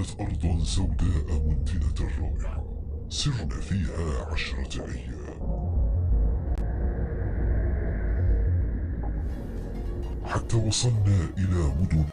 كانت أرضا سوداء منتنة الرائحة، سرنا فيها 10 أيام حتى وصلنا إلى مدن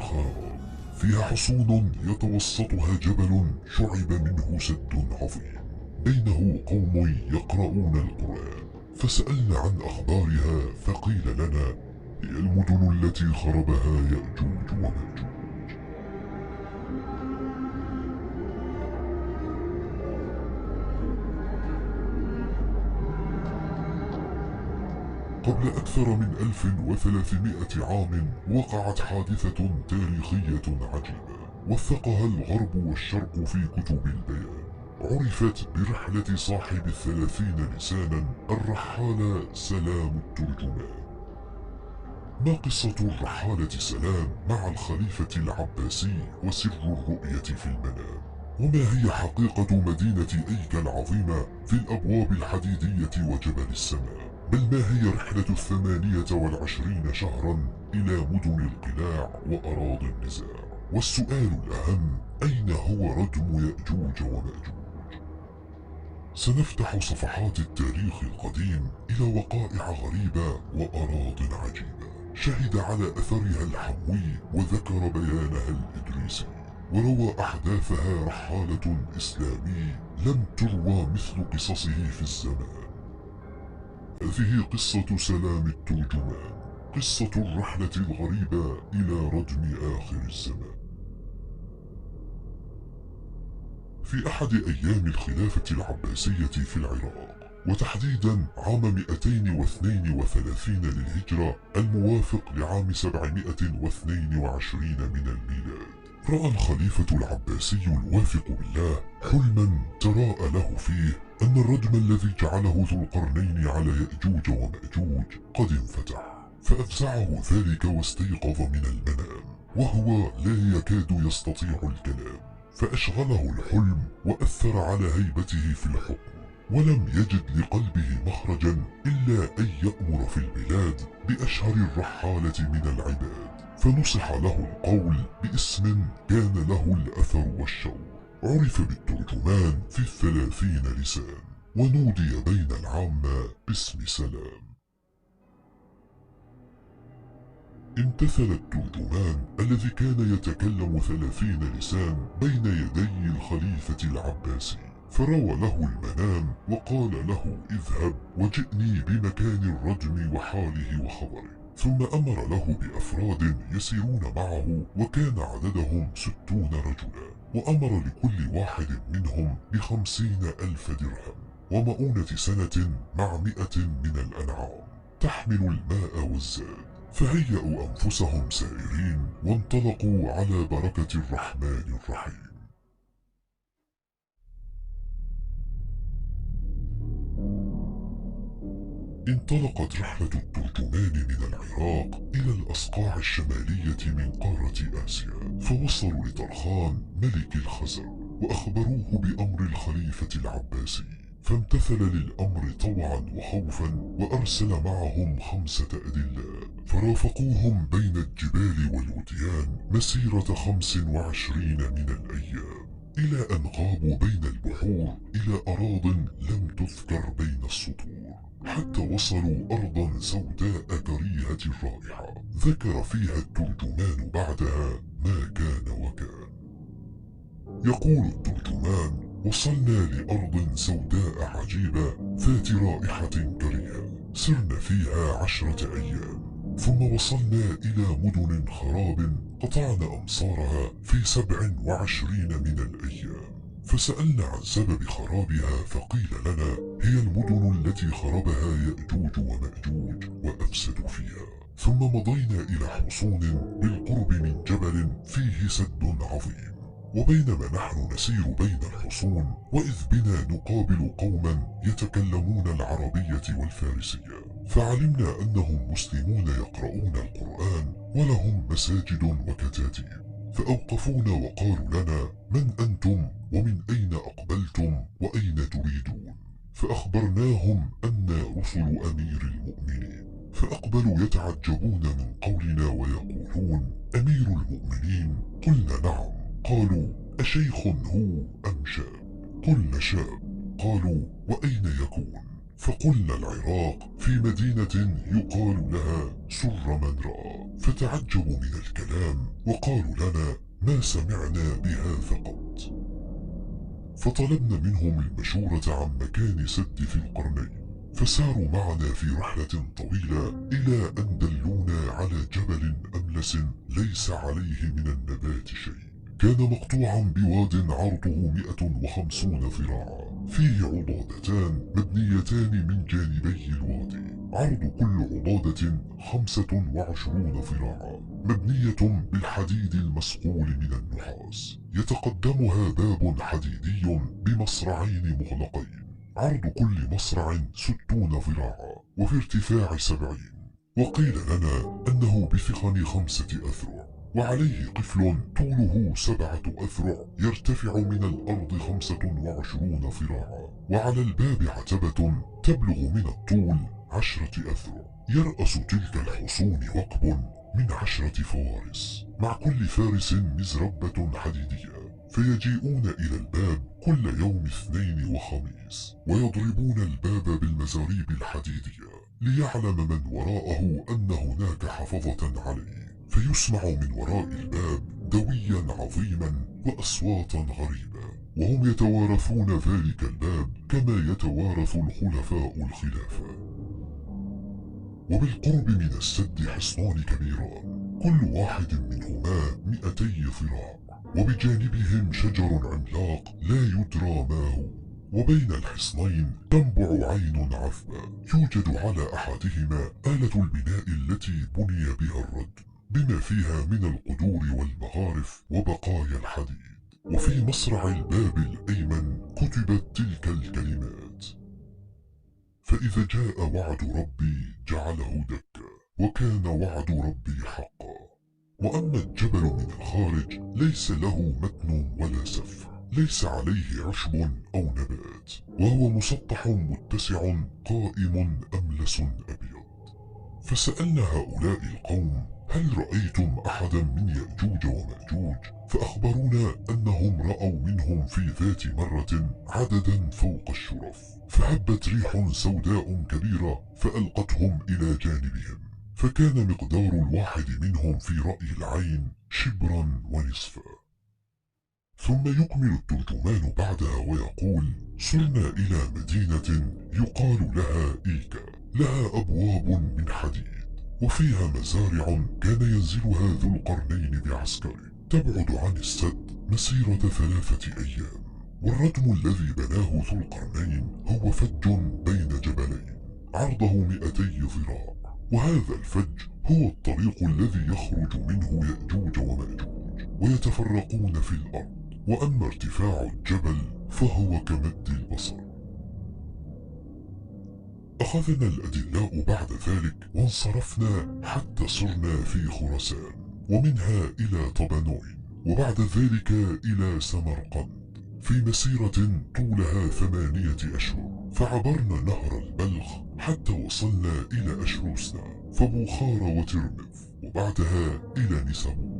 خراب فيها حصون يتوسطها جبل شعب منه سد عظيم بينه قوم يقرؤون القرآن. فسألنا عن أخبارها فقيل لنا هي المدن التي خربها يأجوج ومأجوج. قبل أكثر من 1300 عام وقعت حادثة تاريخية عجيبة وثقها الغرب والشرق في كتب البيان. عرفت برحلة صاحب 30 لسانا الرحالة سلام الترجمان. ما قصة الرحالة سلام مع الخليفة العباسي وسر الرؤية في المنام؟ وما هي حقيقة مدينة أيكا العظيمة في الأبواب الحديدية وجبل السماء؟ بل ما هي رحلة 28 شهرا إلى مدن القلاع وأراضي النزاع؟ والسؤال الأهم، أين هو ردم يأجوج ومأجوج؟ سنفتح صفحات التاريخ القديم إلى وقائع غريبة وأراض عجيبة شهد على أثرها الحموي وذكر بيانها الإدريسي، وروى أحداثها رحالة إسلامي لم تروى مثل قصصه في الزمان. هذه قصة سلام الترجمان، قصة الرحلة الغريبة إلى ردم آخر الزمان. في أحد أيام الخلافة العباسية في العراق، وتحديدا عام 232 للهجرة الموافق لعام 722 من الميلاد، رأى الخليفة العباسي الواثق بالله حلما تراءى له فيه أن الردم الذي جعله ذو القرنين على يأجوج ومأجوج قد انفتح، فأفزعه ذلك واستيقظ من المنام وهو لا يكاد يستطيع الكلام، فأشغله الحلم وأثر على هيبته في الحكم، ولم يجد لقلبه مخرجا إلا أن يأمر في البلاد بأشهر الرحالة من العباد، فنصح له القول باسم كان له الأثر والشوق. عرف بالترجمان في 30 لسان، ونودي بين العامة باسم سلام. امتثل الترجمان الذي كان يتكلم 30 لسان بين يدي الخليفة العباسي، فروى له المنام وقال له اذهب وجئني بمكان الردم وحاله وخبره، ثم أمر له بأفراد يسيرون معه وكان عددهم 60 رجلا، وأمر لكل واحد منهم ب50,000 درهم ومؤونة سنة مع 100 من الأنعام تحمل الماء والزاد، فهيأوا أنفسهم سائرين وانطلقوا على بركة الرحمن الرحيم. انطلقت رحلة الترجمان من العراق إلى الأصقاع الشمالية من قارة آسيا، فوصلوا لطرخان ملك الخزر وأخبروه بأمر الخليفة العباسي، فامتثل للأمر طوعا وخوفا، وأرسل معهم 5 أدلاء فرافقوهم بين الجبال والوديان مسيرة 25 من الأيام، إلى أن غابوا بين البحور إلى أراض لم تذكر بين السطور، حتى وصلوا أرضا سوداء كريهة الرائحة ذكر فيها الترجمان بعدها ما كان وكان. يقول الترجمان: وصلنا لأرض سوداء عجيبة ذات رائحة كريهة، سرنا فيها 10 أيام، ثم وصلنا إلى مدن خراب قطعنا أمصارها في 27 من الأيام، فسألنا عن سبب خرابها فقيل لنا هي المدن التي خربها يأجوج ومأجوج وأفسدوا فيها، ثم مضينا إلى حصون بالقرب من جبل فيه سد عظيم، وبينما نحن نسير بين الحصون وإذ بنا نقابل قوما يتكلمون العربية والفارسية، فعلمنا أنهم مسلمون يقرؤون القرآن ولهم مساجد وكتاتيب، فأوقفونا وقالوا لنا: من أنتم ومن أين أقبلتم وأين تريدون؟ فأخبرناهم أننا رسل أمير المؤمنين، فأقبلوا يتعجبون من قولنا ويقولون: أمير المؤمنين. قلنا: نعم. قالوا: أشيخ هو أم شاب؟ قلنا: شاب. قالوا: وأين يكون؟ فقلنا: العراق، في مدينة يقال لها سر من رأى. فتعجبوا من الكلام وقالوا لنا: ما سمعنا بهذا قط. فطلبنا منهم المشورة عن مكان سد ذي القرنين، فساروا معنا في رحلة طويلة إلى أن دلونا على جبل أملس ليس عليه من النبات شيء. كان مقطوعا بواد عرضه 150 ذراعا، فيه عضادتان مبنيتان من جانبي الوادي. عرض كل عضادة 25 ذراعا، مبنية بالحديد المصقول من النحاس، يتقدمها باب حديدي بمصرعين مغلقين. عرض كل مصرع 60 ذراعا، وفي ارتفاع 70. وقيل لنا أنه بثخن 5 أذرع، وعليه قفل طوله 7 أذرع يرتفع من الأرض 25 ذراعا، وعلى الباب عتبة تبلغ من الطول 10 أذرع. يرأس تلك الحصون وقب من 10 فوارس، مع كل فارس مزربة حديدية، فيجيئون إلى الباب كل يوم اثنين وخميس، ويضربون الباب بالمزاريب الحديدية ليعلم من وراءه أن هناك حفظة عليه، فيسمع من وراء الباب دويا عظيما وأصواتا غريبة، وهم يتوارثون ذلك الباب كما يتوارث الخلفاء الخلافة. وبالقرب من السد حصنان كبيران، كل واحد منهما 200 ذراع، وبجانبهم شجر عملاق لا يدرى ما هو، وبين الحصنين تنبع عين عذبة يوجد على أحدهما آلة البناء التي بني بها الردم، بما فيها من القدور والمغارف وبقايا الحديد. وفي مصرع الباب الأيمن كتبت تلك الكلمات: فإذا جاء وعد ربي جعله دكا، وكان وعد ربي حقا. وأما الجبل من الخارج ليس له متن ولا سفح، ليس عليه عشب أو نبات، وهو مسطح متسع قائم أملس أبيض. فسألنا هؤلاء القوم: هل رأيتم أحدا من يأجوج ومأجوج؟ فأخبرونا أنهم رأوا منهم في ذات مرة عددا فوق الشرف، فهبت ريح سوداء كبيرة فألقتهم إلى جانبهم، فكان مقدار الواحد منهم في رأي العين شبرا ونصفا. ثم يكمل الترجمان بعدها ويقول: صرنا إلى مدينة يقال لها إيكا، لها أبواب من حديد، وفيها مزارع كان ينزلها ذو القرنين بعسكره، تبعد عن السد مسيرة 3 أيام. والردم الذي بناه ذو القرنين هو فج بين جبلين عرضه 200 ذراع، وهذا الفج هو الطريق الذي يخرج منه يأجوج ومأجوج ويتفرقون في الأرض. وأما ارتفاع الجبل فهو كمد البصر. أخذنا الأدلاء بعد ذلك وانصرفنا حتى صرنا في خراسان، ومنها إلى طبنوين، وبعد ذلك إلى سمرقند، في مسيرة طولها 8 أشهر. فعبرنا نهر البلخ حتى وصلنا إلى أشروسنا، فبوخار وترمذ، وبعدها إلى نسابور.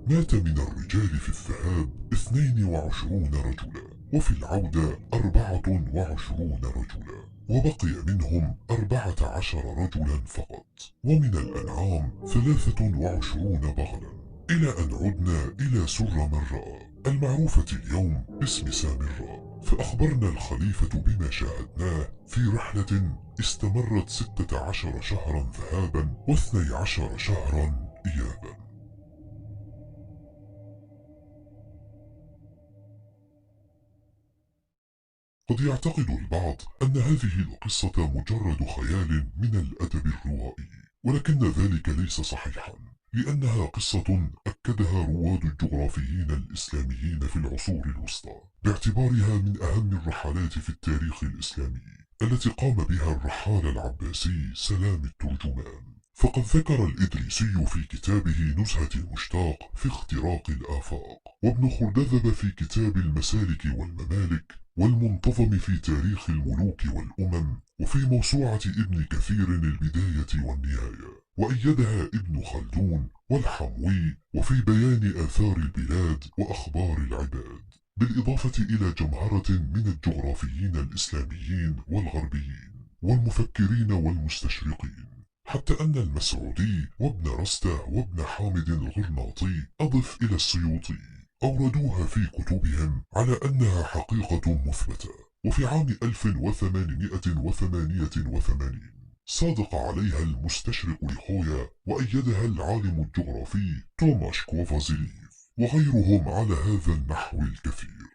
مات من الرجال في الذهاب 22 رجلا، وفي العودة 24 رجلا، وبقي منهم 14 رجلا فقط، ومن الأنعام 23 بغلا، إلى أن عدنا إلى سر من رأى المعروفة اليوم باسم سامراء. فأخبرنا الخليفة بما شاهدناه في رحلة استمرت 16 شهرا ذهابا و12 شهرا إيابا. قد يعتقد البعض أن هذه القصة مجرد خيال من الأدب الروائي، ولكن ذلك ليس صحيحا، لأنها قصة أكدها رواد الجغرافيين الإسلاميين في العصور الوسطى، باعتبارها من أهم الرحلات في التاريخ الإسلامي التي قام بها الرحال العباسي سلام الترجمان. فقد ذكر الإدريسي في كتابه نزهة المشتاق في اختراق الآفاق، وابن خردذب في كتاب المسالك والممالك والمنتظم في تاريخ الملوك والأمم، وفي موسوعة ابن كثير البداية والنهاية، وأيدها ابن خلدون والحموي، وفي بيان آثار البلاد وأخبار العباد، بالإضافة إلى جمهرة من الجغرافيين الإسلاميين والغربيين والمفكرين والمستشرقين، حتى أن المسعودي وابن رستة وابن حامد الغرناطي أضف إلى السيوطي أوردوها في كتبهم على أنها حقيقة مثبتة. وفي عام 1888 صادق عليها المستشرق لخويا، وأيدها العالم الجغرافي توماش كوفازيليف، وغيرهم على هذا النحو الكثير.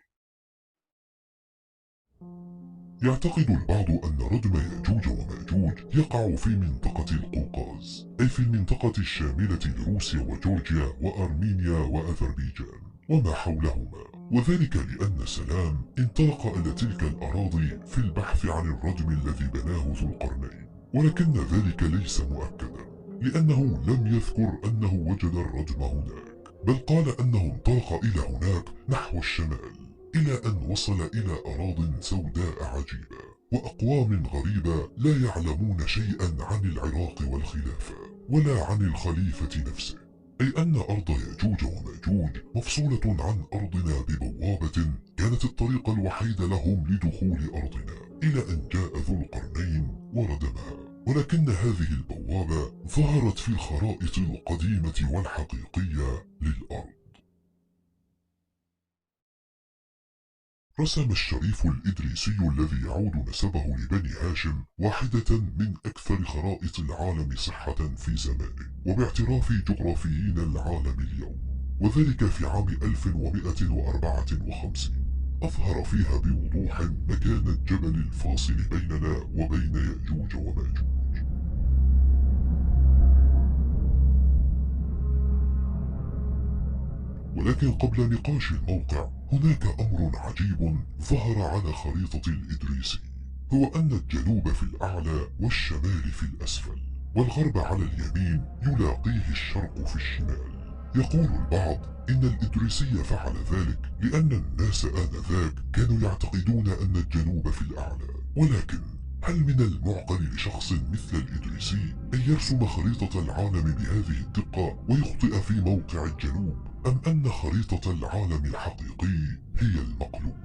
يعتقد البعض أن ردم يأجوج وماجوج يقع في منطقة القوقاز، أي في المنطقة الشاملة لروسيا وجورجيا وأرمينيا وأذربيجان وما حولهما، وذلك لأن سلام انطلق إلى تلك الأراضي في البحث عن الردم الذي بناه ذو القرنين، ولكن ذلك ليس مؤكدا، لأنه لم يذكر أنه وجد الردم هناك، بل قال أنه انطلق إلى هناك نحو الشمال، إلى أن وصل إلى أراضٍ سوداء عجيبة وأقوام غريبة لا يعلمون شيئا عن العراق والخلافة ولا عن الخليفة نفسه، أي أن أرض يأجوج وماجوج مفصولة عن أرضنا ببوابة كانت الطريق الوحيد لهم لدخول أرضنا، إلى أن جاء ذو القرنين وردمها. ولكن هذه البوابة ظهرت في الخرائط القديمة والحقيقية للأرض. رسم الشريف الإدريسي الذي يعود نسبه لبني هاشم واحدة من أكثر خرائط العالم صحة في زمانه وباعتراف جغرافيين العالم اليوم، وذلك في عام 1154 أظهر فيها بوضوح مكان الجبل الفاصل بيننا وبين يأجوج وماجوج. ولكن قبل نقاش الموقع هناك أمر عجيب ظهر على خريطة الإدريسي، هو أن الجنوب في الأعلى والشمال في الأسفل والغرب على اليمين يلاقيه الشرق في الشمال. يقول البعض إن الإدريسي فعل ذلك لأن الناس آنذاك كانوا يعتقدون أن الجنوب في الأعلى، ولكن هل من المعقل لشخص مثل الإدريسي أن يرسم خريطة العالم بهذه الدقة ويخطئ في موقع الجنوب، أم أن خريطة العالم الحقيقي هي المقلوب؟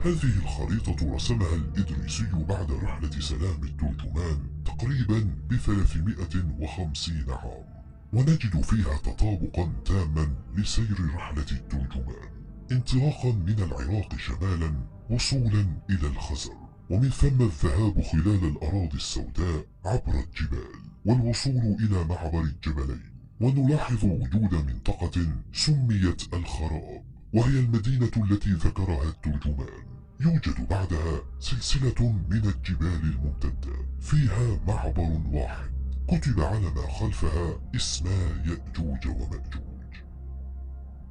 هذه الخريطة رسمها الإدريسي بعد رحلة سلام الترجمان تقريبا ب350 عام، ونجد فيها تطابقا تاما لسير رحلة الترجمان، انطلاقا من العراق شمالا وصولا إلى الخزر، ومن ثم الذهاب خلال الأراضي السوداء عبر الجبال والوصول إلى معبر الجبلين. ونلاحظ وجود منطقة سميت الخراب، وهي المدينة التي ذكرها الترجمان. يوجد بعدها سلسلة من الجبال الممتدة فيها معبر واحد كتب على ما خلفها اسما يأجوج ومأجوج.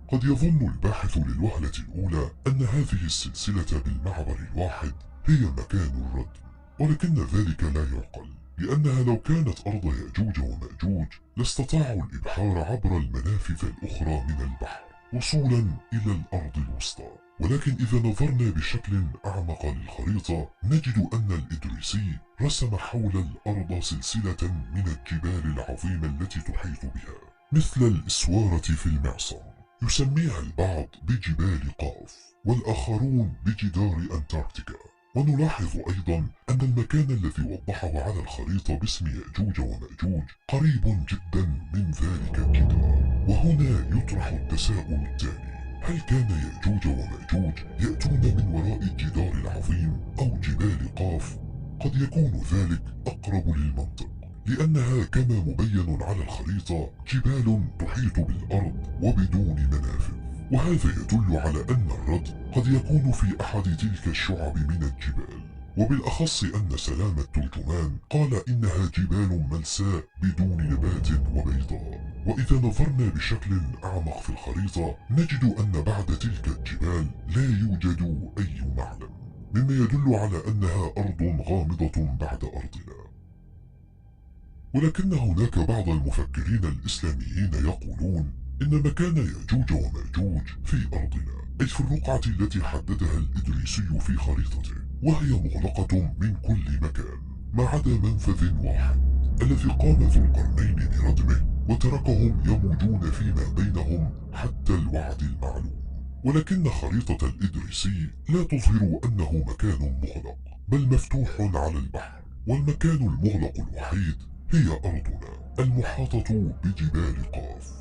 قد يظن الباحث للوهلة الأولى أن هذه السلسلة بالمعبر الواحد هي مكان الردم، ولكن ذلك لا يعقل، لأنها لو كانت أرض يأجوج ومأجوج لاستطاعوا الإبحار عبر المنافذ الأخرى من البحر وصولا إلى الأرض الوسطى. ولكن إذا نظرنا بشكل أعمق للخريطة نجد أن الإدريسي رسم حول الأرض سلسلة من الجبال العظيمة التي تحيط بها، مثل الإسوارة في المعصم، يسميها البعض بجبال قاف والآخرون بجدار أنتاركتيكا. ونلاحظ أيضا أن المكان الذي وضحه على الخريطة باسم يأجوج ومأجوج قريب جدا من ذلك الجدار. وهنا يطرح التساؤل التالي: هل كان يأجوج ومأجوج يأتون من وراء الجدار العظيم أو جبال قاف؟ قد يكون ذلك أقرب للمنطق، لأنها كما مبين على الخريطة جبال تحيط بالأرض وبدون منافذ، وهذا يدل على أن الردم قد يكون في أحد تلك الشعب من الجبال، وبالأخص أن سلام الترجمان قال إنها جبال ملساء بدون نبات وبيضاء. وإذا نظرنا بشكل أعمق في الخريطة نجد أن بعد تلك الجبال لا يوجد أي معلم، مما يدل على أنها أرض غامضة بعد أرضنا. ولكن هناك بعض المفكرين الإسلاميين يقولون إن مكان يأجوج ومأجوج في أرضنا، أي في الرقعة التي حددها الإدريسي في خريطته، وهي مغلقة من كل مكان ما عدا منفذ واحد الذي قام ذو القرنين بردمه وتركهم يموجون فيما بينهم حتى الوعد المعلوم. ولكن خريطة الإدريسي لا تظهر أنه مكان مغلق، بل مفتوح على البحر، والمكان المغلق الوحيد هي أرضنا المحاطة بجبال قاف.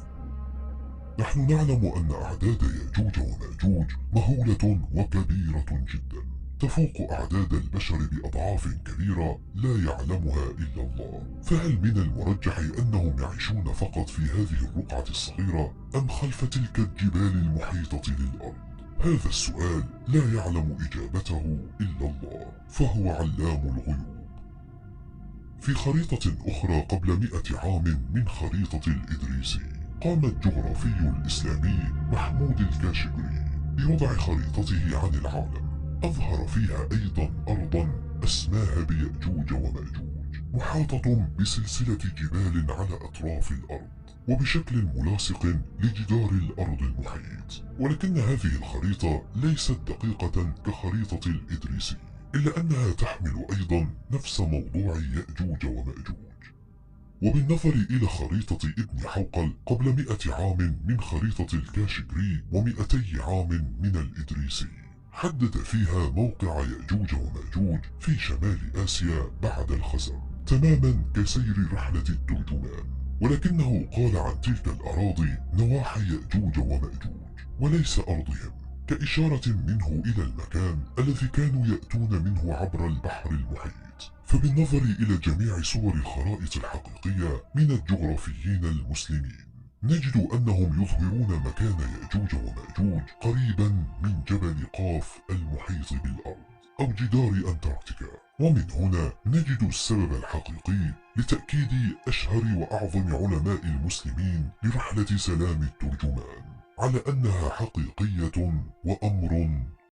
نحن نعلم أن أعداد يأجوج ومأجوج مهولة وكبيرة جدا، تفوق أعداد البشر بأضعاف كبيرة لا يعلمها إلا الله. فهل من المرجح أنهم يعيشون فقط في هذه الرقعة الصغيرة أم خلف تلك الجبال المحيطة للأرض؟ هذا السؤال لا يعلم إجابته إلا الله، فهو علام الغيوب. في خريطة أخرى قبل 100 عام من خريطة الإدريسي، قام الجغرافي الإسلامي محمود الكاشغري بوضع خريطته عن العالم. أظهر فيها أيضا أرضا أسماها بيأجوج ومأجوج، محاطة بسلسلة جبال على أطراف الأرض وبشكل ملاصق لجدار الأرض المحيط. ولكن هذه الخريطة ليست دقيقة كخريطة الإدريسي، إلا أنها تحمل أيضا نفس موضوع يأجوج ومأجوج. وبالنظر إلى خريطة ابن حوقل قبل 100 عام من خريطة الكاشغري و200 عام من الإدريسي، حدد فيها موقع يأجوج ومأجوج في شمال آسيا بعد الخزر، تماما كسير رحلة الترجمان. ولكنه قال عن تلك الأراضي نواحي يأجوج ومأجوج وليس أرضهم، كإشارة منه إلى المكان الذي كانوا يأتون منه عبر البحر المحيط. فبالنظر إلى جميع صور الخرائط الحقيقية من الجغرافيين المسلمين، نجد أنهم يظهرون مكان يأجوج ومأجوج قريبا من جبل قاف المحيط بالأرض أو جدار أنتاركتيكا. ومن هنا نجد السبب الحقيقي لتأكيد أشهر وأعظم علماء المسلمين لرحلة سلام الترجمان على أنها حقيقية وأمر